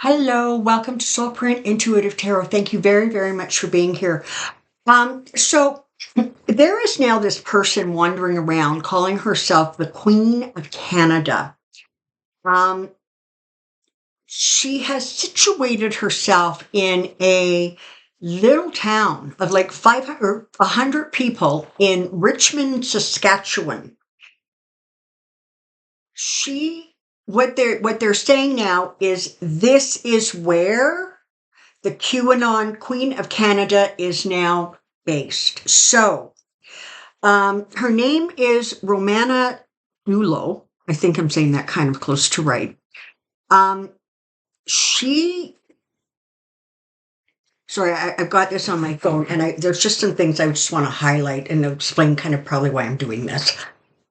Hello, welcome to Soulprint Intuitive Tarot. Thank you very, very much for being here. So there is now this person wandering around calling herself the Queen of Canada. Um, she has situated herself in a little town of like 500 or 100 people in Richmond, Saskatchewan. What they're saying now is this is where the QAnon Queen of Canada is now based. So, her name is Romana Dulo. I think I'm saying that kind of close to right. Um, she, sorry, I've got this on my phone, and there's just some things I just want to highlight and explain kind of probably why I'm doing this.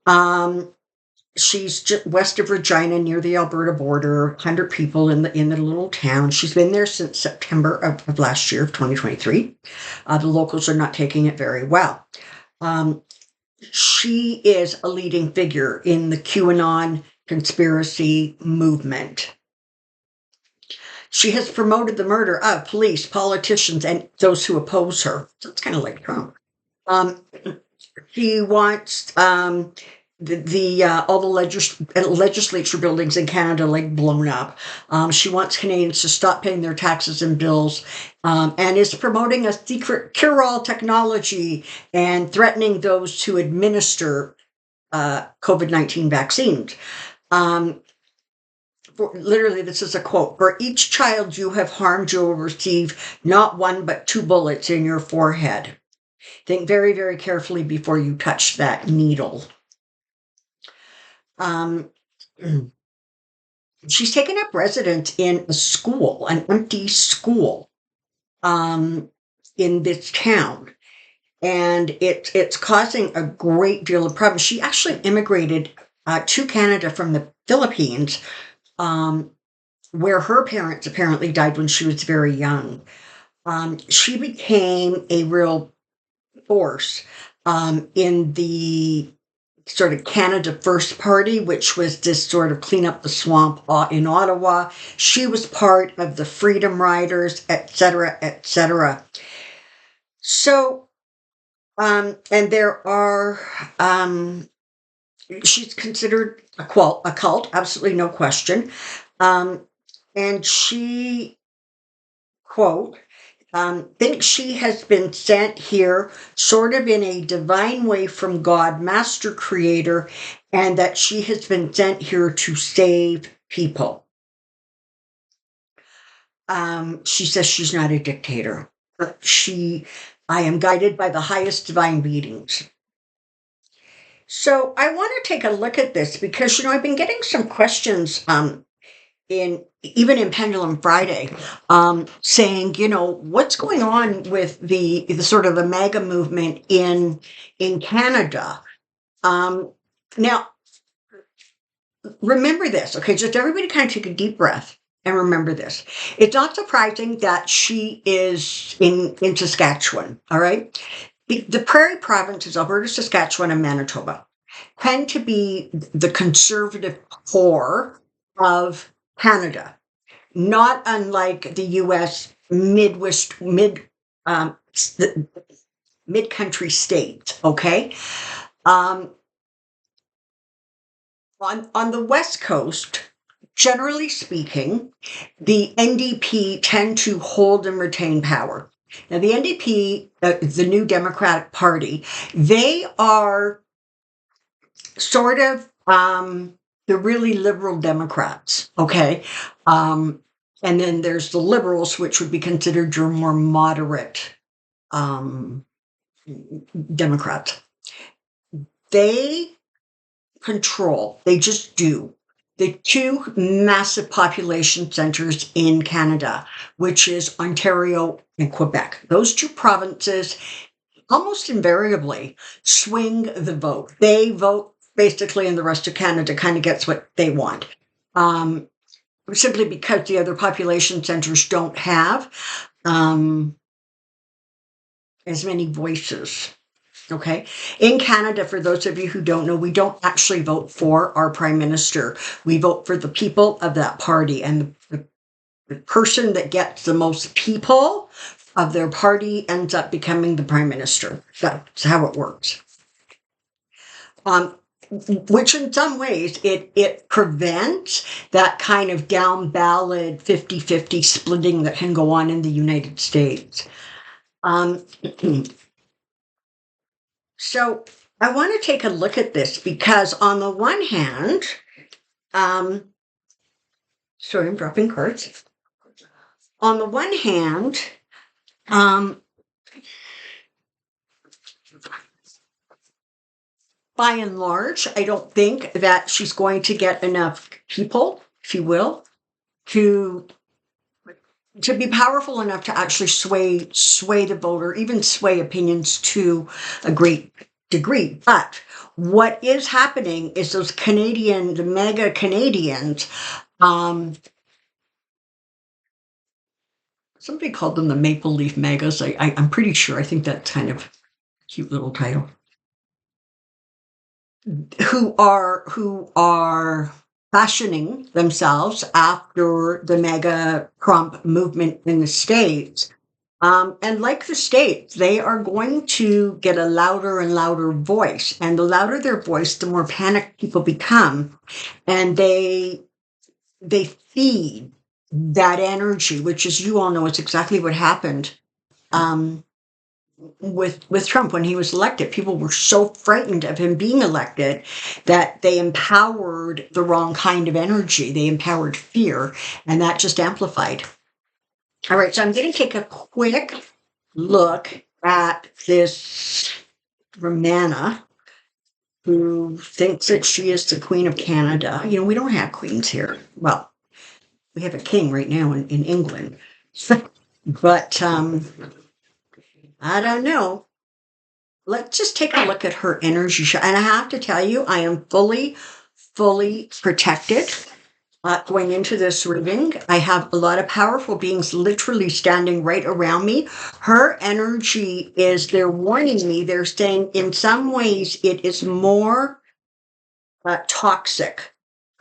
Um, she's just west of Regina, near the Alberta border. 100 people in the little town. She's been there since September of last year, of 2023. The locals are not taking it very well. She is a leading figure in the QAnon conspiracy movement. She has promoted the murder of police, politicians, and those who oppose her. So it's kind of like Trump. Um, she wants all the legislature buildings in Canada like blown up. She wants Canadians to stop paying their taxes and bills, and is promoting a secret cure-all technology and threatening those who administer COVID-19 vaccines. Literally, this is a quote: "For each child you have harmed, you will receive not one but two bullets in your forehead. Think very, very carefully before you touch that needle." Um, she's taken up residence in a school, an empty school, in this town, and it's causing a great deal of problems. She actually immigrated to Canada from the Philippines, where her parents apparently died when she was very young. She became a real force in the sort of Canada First Party, which was this sort of clean up the swamp in Ottawa. She was part of the Freedom Riders, etc., etc. So, and there are, she's considered a cult, absolutely no question. And she, quote, thinks she has been sent here sort of in a divine way from God, Master Creator, and that she has been sent here to save people. She says she's not a dictator. I am guided by the highest divine beings. So I want to take a look at this because, I've been getting some questions even in Pendulum Friday, saying, what's going on with the sort of the MAGA movement in Canada. Now, remember this, okay? Just everybody kind of take a deep breath and remember this. It's not surprising that she is in Saskatchewan, all right? The prairie provinces, Alberta, Saskatchewan, and Manitoba, tend to be the conservative core of Canada, not unlike the U.S. mid-country states. Okay, on the West Coast, generally speaking, the NDP tend to hold and retain power. Now, the NDP, the New Democratic Party, they are sort of the really liberal Democrats, okay? And then there's the liberals, which would be considered your more moderate Democrats. They just do the two massive population centers in Canada, which is Ontario and Quebec. Those two provinces almost invariably swing the vote. They vote basically, and the rest of Canada kind of gets what they want. Simply because the other population centers don't have as many voices. Okay. In Canada, for those of you who don't know, we don't actually vote for our prime minister. We vote for the people of that party. And the the person that gets the most people of their party ends up becoming the prime minister. That's how it works. Which in some ways it prevents that kind of down ballot 50-50 splitting that can go on in the United States. So I want to take a look at this because on the one hand, sorry, I'm dropping cards. On the one hand, by and large, I don't think that she's going to get enough people, if you will, to be powerful enough to actually sway the vote or even sway opinions to a great degree. But what is happening is those the mega Canadians, somebody called them the Maple Leaf Megas. I'm pretty sure. I think that's kind of a cute little title. Who are fashioning themselves after the mega Trump movement in the States. And like the States, they are going to get a louder and louder voice. And the louder their voice, the more panicked people become. And they feed that energy, which, as you all know, is exactly what happened with Trump when he was elected. People were so frightened of him being elected that they empowered the wrong kind of energy. They empowered fear, and that just amplified. All right, so I'm going to take a quick look at this Romana, who thinks that she is the Queen of Canada. You know, we don't have queens here. Well, we have a king right now in England. But I don't know. Let's just take a look at her energy. And I have to tell you, I am fully protected going into this reading. I have a lot of powerful beings literally standing right around me. Her energy is, they're warning me, they're saying in some ways it is more toxic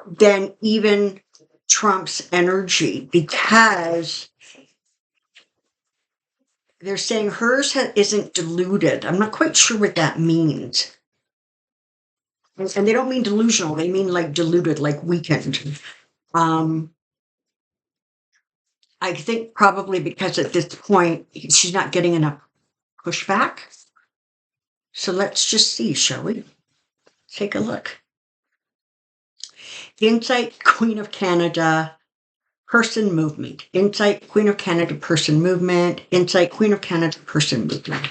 than even Trump's energy, because they're saying hers isn't diluted. I'm not quite sure what that means. And they don't mean delusional. They mean like diluted, like weakened. I think probably because at this point, she's not getting enough pushback. So let's just see, shall we? Take a look. Insight, Queen of Canada, person movement. Insight, Queen of Canada, person movement. Insight, Queen of Canada, person movement.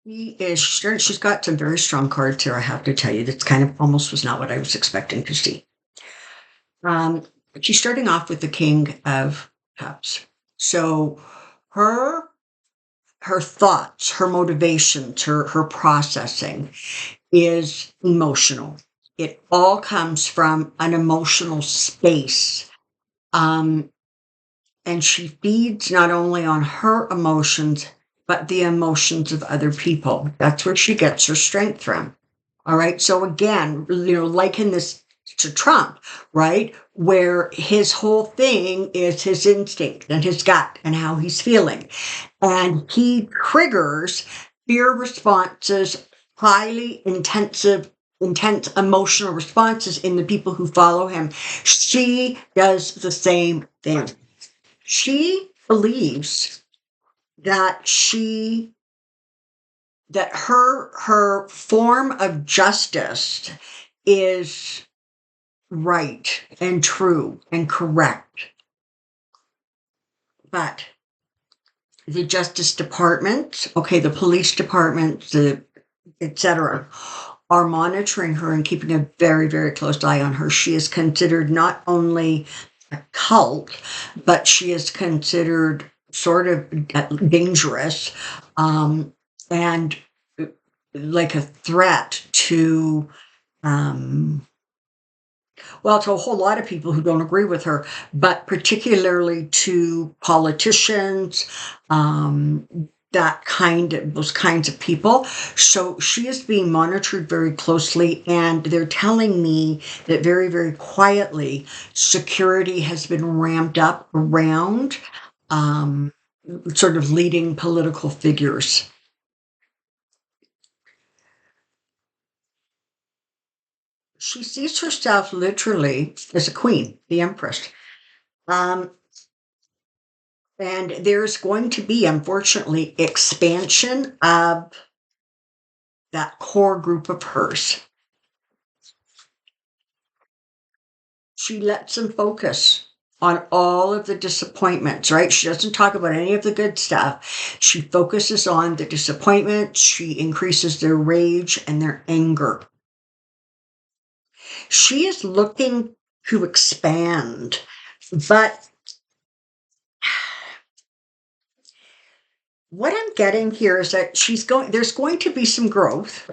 She's got some very strong cards here, I have to tell you. That's kind of almost was not what I was expecting to see. She's starting off with the King of Cups. So her thoughts, her motivations, her processing is emotional. It all comes from an emotional space. And she feeds not only on her emotions, but the emotions of other people. That's where she gets her strength from. All right. So again, liken this to Trump, right? Where his whole thing is his instinct and his gut and how he's feeling. And he triggers fear responses, highly intense emotional responses in the people who follow him. She does the same thing. She believes that her form of justice is right and true and correct. But the Justice Department, the police department, etc., are monitoring her and keeping a very, very close eye on her. She is considered not only a cult, but she is considered sort of dangerous, and like a threat to, um, well, to a whole lot of people who don't agree with her, but particularly to politicians, um, those kinds of people. So she is being monitored very closely, and they're telling me that very, very quietly, security has been ramped up around, um, sort of leading political figures. She sees herself literally as a queen, the empress. Um, And there's going to be, unfortunately, expansion of that core group of hers. She lets them focus on all of the disappointments, right? She doesn't talk about any of the good stuff. She focuses on the disappointments. She increases their rage and their anger. She is looking to expand, but what I'm getting here is that there's going to be some growth,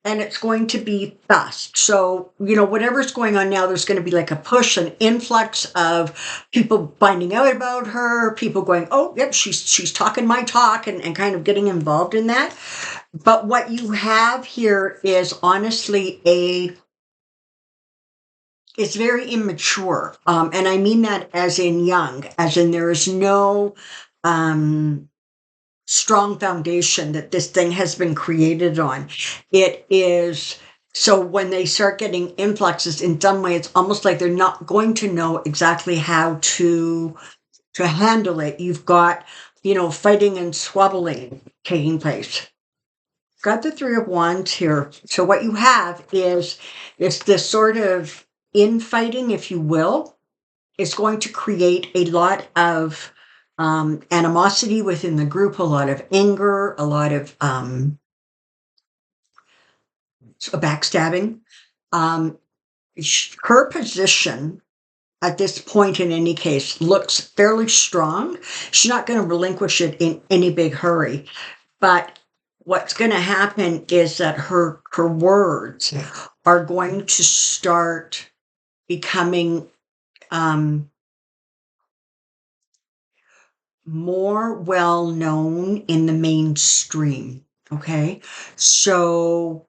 and it's going to be fast. So, whatever's going on now, there's going to be like a push, an influx of people finding out about her, people going, oh, yep, she's talking my talk, and kind of getting involved in that. But what you have here is honestly it's very immature. And I mean that as in young, as in there is no, um, strong foundation that this thing has been created on. It is, so when they start getting influxes, in some way, it's almost like they're not going to know exactly how to handle it. You've got, fighting and squabbling taking place. Got the Three of Wands here. So what you have is this sort of infighting, if you will, is going to create a lot of, animosity within the group, a lot of anger, a lot of, backstabbing. Um, Her position at this point, in any case, looks fairly strong. She's not going to relinquish it in any big hurry, but what's going to happen is that her words are going to start becoming, um, more well known in the mainstream. Okay. So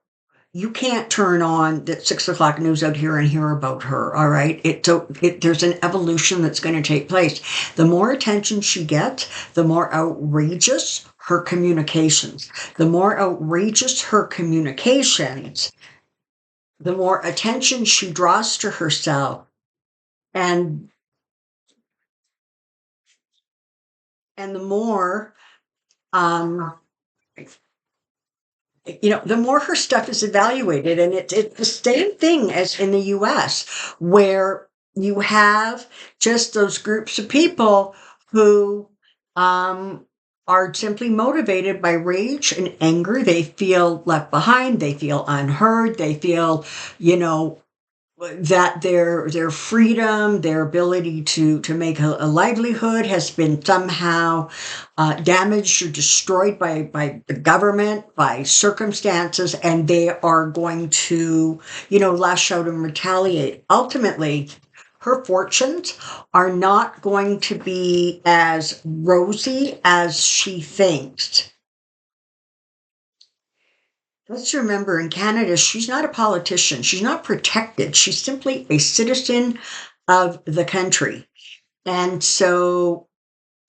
you can't turn on the 6 o'clock news out here and hear about her. All right. There's an evolution that's going to take place. The more attention she gets, the more outrageous her communications. The more outrageous her communications, the more attention she draws to herself. And the more, um, the more her stuff is evaluated. And it's the same thing as in the US, where you have just those groups of people who, are simply motivated by rage and anger. They feel left behind. They feel unheard. They feel, you know, that their freedom, their ability to make a livelihood has been somehow, damaged or destroyed by the government, by circumstances, and they are going to, lash out and retaliate. Ultimately, her fortunes are not going to be as rosy as she thinks. Let's remember, in Canada, she's not a politician. She's not protected. She's simply a citizen of the country. And so,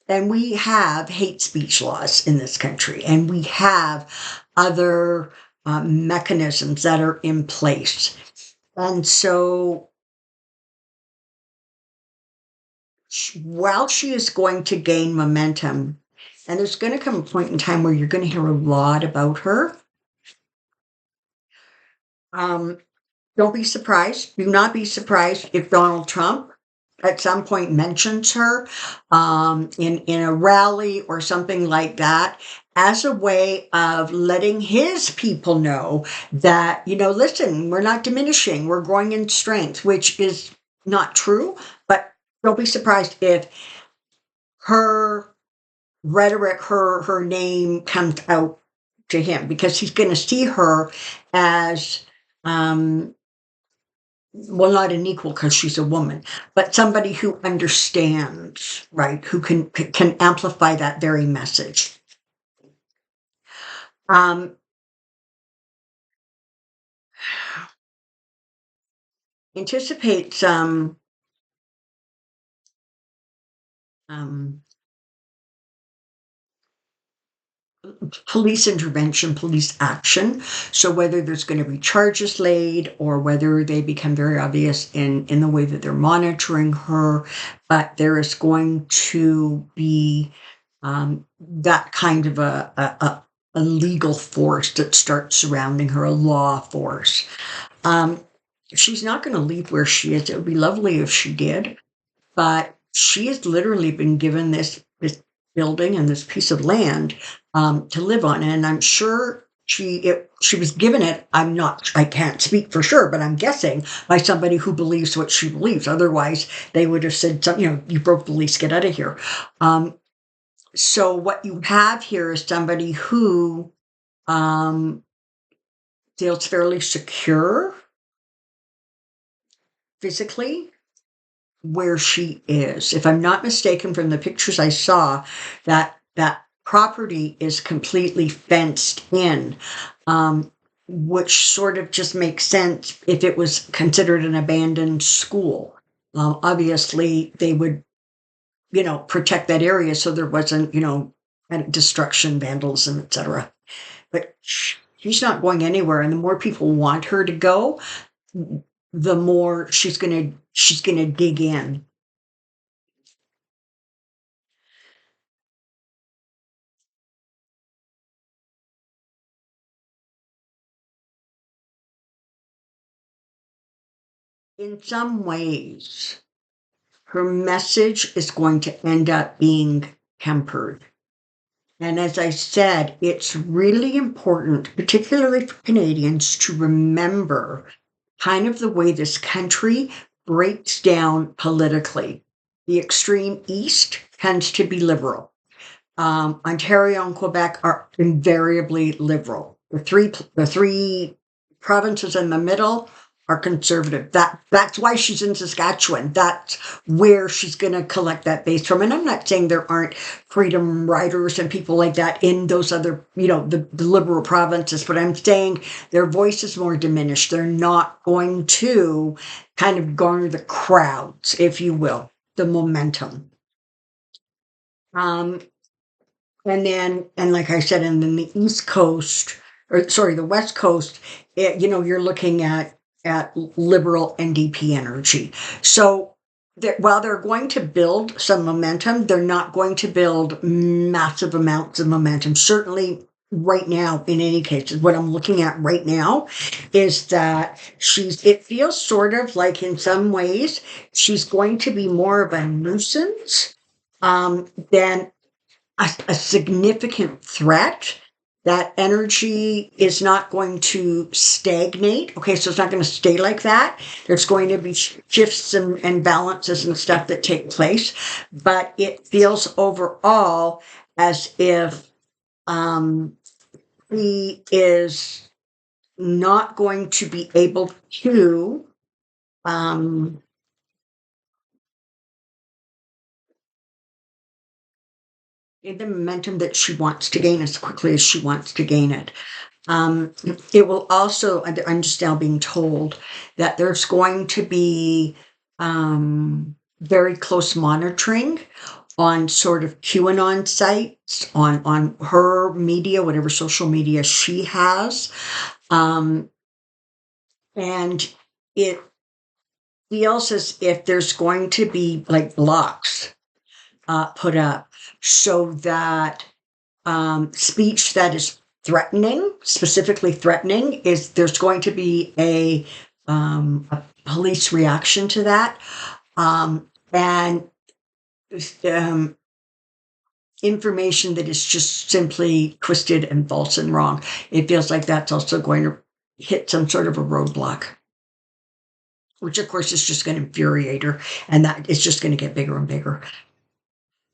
and we have hate speech laws in this country, and we have other, mechanisms that are in place. And so, while she is going to gain momentum, and there's going to come a point in time where you're going to hear a lot about her. Um, Don't be surprised. Do not be surprised if Donald Trump at some point mentions her, in a rally or something like that, as a way of letting his people know that, listen, we're not diminishing, we're growing in strength, which is not true, but don't be surprised if her rhetoric, her name comes out to him, because he's going to see her as, um, well, not an equal because she's a woman, but somebody who understands, right? Who can amplify that very message. Um, Anticipate some um, police intervention, police action. So whether there's going to be charges laid or whether they become very obvious in the way that they're monitoring her, but there is going to be that kind of a legal force that starts surrounding her, a law force. Um, she's not going to leave where she is. It would be lovely if she did, but she has literally been given this building and this piece of land to live on, and I'm sure she was given it. I can't speak for sure, but I'm guessing by somebody who believes what she believes. Otherwise, they would have said, you broke the lease, get out of here. So what you have here is somebody who um, feels fairly secure physically where she is. If I'm not mistaken from the pictures I saw, that property is completely fenced in, which sort of just makes sense if it was considered an abandoned school. Obviously, they would, protect that area so there wasn't, destruction, vandalism, etc. But she's not going anywhere, and the more people want her to go, the more she's gonna dig in. In some ways, her message is going to end up being tempered. And as I said, it's really important, particularly for Canadians, to remember kind of the way this country breaks down politically. The extreme east tends to be liberal. Ontario and Quebec are invariably liberal. The three provinces in the middle are conservative. That's why she's in Saskatchewan. That's where she's going to collect that base from. And I'm not saying there aren't freedom riders and people like that in those other, the liberal provinces, but I'm saying their voice is more diminished. They're not going to kind of garner the crowds, if you will, the momentum. Um, and like I said, and then the East Coast, or sorry, the West Coast, you're looking at liberal NDP energy. So while they're going to build some momentum, they're not going to build massive amounts of momentum. Certainly right now, in any case, what I'm looking at right now is that it feels sort of like in some ways she's going to be more of a nuisance than a significant threat. That energy is not going to stagnate. Okay, so it's not going to stay like that. There's going to be shifts and balances and stuff that take place, but it feels overall as if he is not going to be able to um, gain the momentum that she wants to gain as quickly as she wants to gain it. It will also, I'm just now being told that there's going to be very close monitoring on sort of QAnon sites, on her media, whatever social media she has. And it feels as if there's going to be like blocks put up so that speech that is threatening, specifically threatening, there's going to be a police reaction to that, and um, information that is just simply twisted and false and wrong. It feels like that's also going to hit some sort of a roadblock. which of course is just going to infuriate her, and that is just going to get bigger and bigger.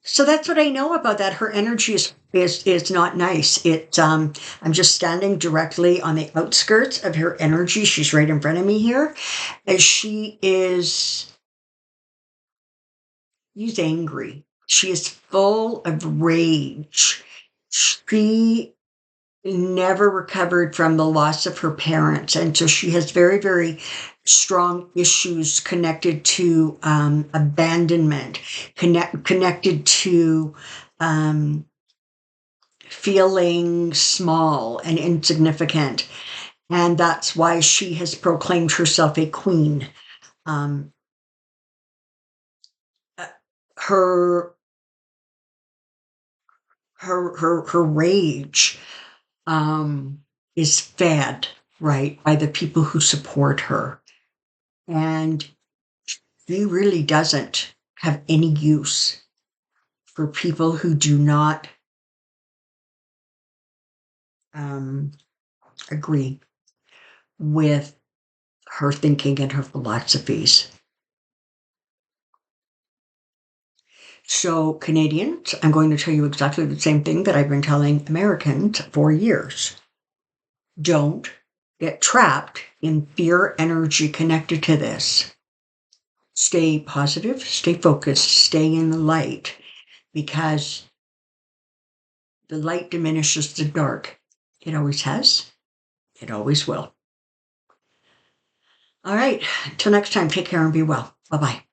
So that's what I know about that. Her energy is not nice. I'm just standing directly on the outskirts of her energy. She's right in front of me here, and she's angry. She is full of rage. She never recovered from the loss of her parents, and so she has very, very strong issues connected to abandonment, connected to feeling small and insignificant, and that's why she has proclaimed herself a queen. Um, her her rage is fed, right, by the people who support her. And she really doesn't have any use for people who do not um, agree with her thinking and her philosophies. So, Canadians, I'm going to tell you exactly the same thing that I've been telling Americans for years. Don't get trapped in fear energy connected to this. Stay positive, stay focused, stay in the light, because the light diminishes the dark. It always has, it always will. All right, till next time, take care and be well. Bye bye.